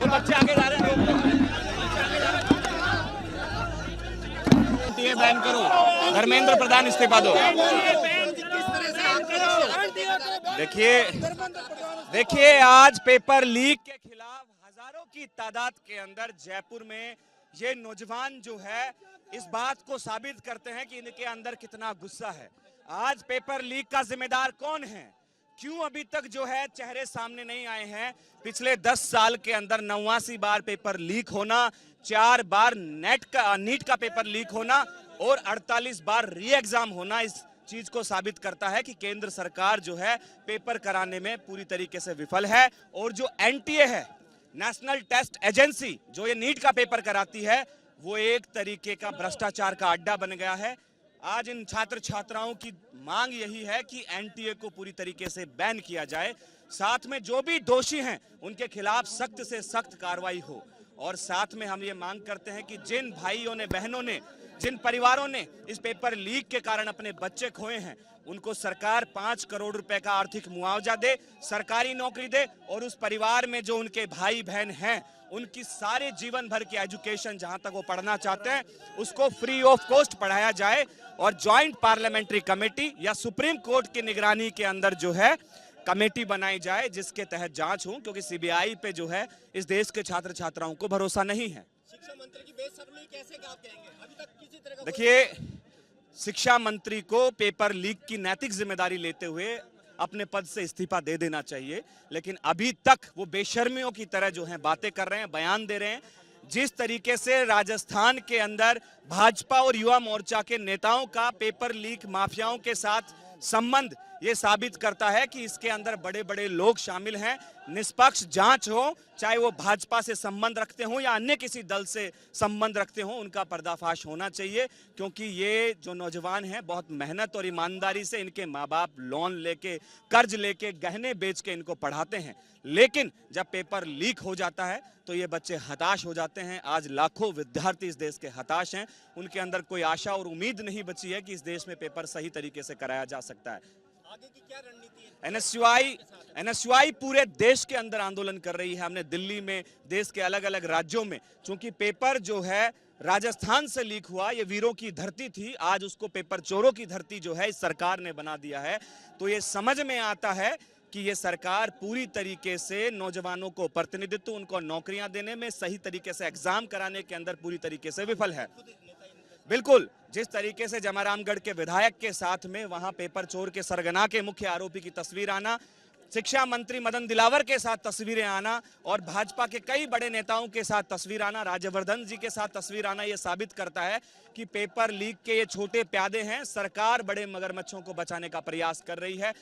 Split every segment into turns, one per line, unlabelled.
वो बच्चे आगे जा रहे हैं, बैन करो। धर्मेंद्र प्रधान इस्तीफा दो। देखिए आज पेपर लीक के खिलाफ हजारों की तादाद के अंदर जयपुर में ये नौजवान जो है इस बात को साबित करते हैं कि इनके अंदर कितना गुस्सा है। आज पेपर लीक का जिम्मेदार कौन है, क्यों अभी तक जो है चेहरे सामने नहीं आए हैं। पिछले 10 साल के अंदर 89 बार पेपर लीक होना, 4 बार नीट का पेपर लीक होना और 48 बार री एग्जाम होना इस चीज को साबित करता है कि केंद्र सरकार जो है पेपर कराने में पूरी तरीके से विफल है। और जो एनटीए है, नेशनल टेस्ट एजेंसी, जो ये नीट का पेपर कराती है, वो एक तरीके का भ्रष्टाचार का अड्डा बन गया है। आज इन छात्र छात्राओं की मांग यही है कि एनटीए को पूरी तरीके से बैन किया जाए, साथ में जो भी दोषी हैं उनके खिलाफ सख्त से सख्त कार्रवाई हो। और साथ में हम ये मांग करते हैं कि जिन भाइयों ने, बहनों ने, जिन परिवारों ने इस पेपर लीक के कारण अपने बच्चे खोए हैं, उनको सरकार 5 करोड़ रुपए का आर्थिक मुआवजा दे, सरकारी नौकरी दे और उस परिवार में जो उनके भाई बहन हैं उनकी सारे जीवन भर की एजुकेशन जहां तक वो पढ़ना चाहते हैं उसको फ्री ऑफ कॉस्ट पढ़ाया जाए। और ज्वाइंट पार्लियामेंट्री कमेटी या सुप्रीम कोर्ट की निगरानी के अंदर जो है कमेटी बनाई जाए जिसके तहत जांच हो, क्योंकि सीबीआई पे जो है इस देश के छात्र छात्राओं को भरोसा नहीं है।
शिक्षा मंत्री की बेशर्मी कैसे आप कहेंगे? अभी तक किसी तरह का
देखिए, शिक्षा मंत्री को पेपर लीक की नैतिक जिम्मेदारी लेते हुए अपने पद से इस्तीफा दे देना चाहिए, लेकिन अभी तक वो बेशर्मियों की तरह जो है बातें कर रहे हैं, बयान दे रहे हैं। जिस तरीके से राजस्थान के अंदर भाजपा और युवा मोर्चा के नेताओं का पेपर लीक माफियाओं के साथ संबंध, ये साबित करता है कि इसके अंदर बड़े बड़े लोग शामिल हैं। निष्पक्ष जांच हो, चाहे वो भाजपा से संबंध रखते हो या अन्य किसी दल से संबंध रखते हो, उनका पर्दाफाश होना चाहिए। क्योंकि ये जो नौजवान हैं बहुत मेहनत और ईमानदारी से इनके माँ बाप लोन लेके, कर्ज लेके, गहने बेच के इनको पढ़ाते हैं, लेकिन जब पेपर लीक हो जाता है तो ये बच्चे हताश हो जाते हैं। आज लाखों विद्यार्थी इस देश के हताश हैं, उनके अंदर कोई आशा और उम्मीद नहीं बची है कि इस देश में पेपर सही तरीके से कराया जा सकता है।
आगे की क्या रणनीति है?
एनएसयूआई पूरे देश के अंदर आंदोलन कर रही है। हमने दिल्ली में, देश के अलग अलग राज्यों में, चूंकि पेपर जो है राजस्थान से लीक हुआ, ये वीरों की धरती थी, आज उसको पेपर चोरों की धरती जो है इस सरकार ने बना दिया है। तो ये समझ में आता है कि ये सरकार पूरी तरीके से नौजवानों को प्रतिनिधित्व, उनको नौकरियां देने में, सही तरीके से एग्जाम कराने के अंदर पूरी तरीके से विफल है। बिल्कुल, जिस तरीके से जमारामगढ़ के विधायक के साथ में वहां पेपर चोर के सरगना के मुख्य आरोपी की तस्वीर आना, शिक्षा मंत्री मदन दिलावर के साथ तस्वीरें आना और भाजपा के कई बड़े नेताओं के साथ तस्वीर आना, राज्यवर्धन जी के साथ तस्वीर आना, यह साबित करता है कि पेपर लीक के ये छोटे प्यादे हैं। सरकार बड़े मगरमच्छों को बचाने का प्रयास कर रही है।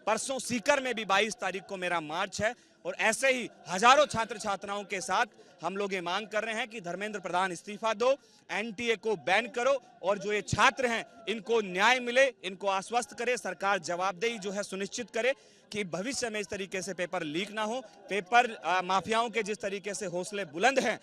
परसों सीकर में भी 22 तारीख को मेरा मार्च है और ऐसे ही हजारों छात्र छात्राओं के साथ हम लोग ये मांग कर रहे हैं कि धर्मेंद्र प्रधान इस्तीफा दो, एनटीए को बैन करो और जो ये छात्र हैं इनको न्याय मिले, इनको आश्वस्त करे, सरकार जवाबदेही जो है सुनिश्चित करे कि भविष्य में इस तरीके से पेपर लीक ना हो। पेपर माफियाओं के जिस तरीके से हौसले बुलंद हैं,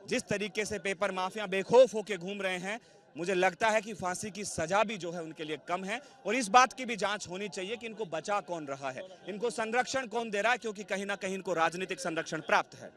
जिस तरीके से पेपर माफिया बेखौफ होकर घूम रहे हैं, मुझे लगता है कि फांसी की सजा भी जो है उनके लिए कम है। और इस बात की भी जांच होनी चाहिए कि इनको बचा कौन रहा है, इनको संरक्षण कौन दे रहा है, क्योंकि कहीं ना कहीं इनको राजनीतिक संरक्षण प्राप्त है।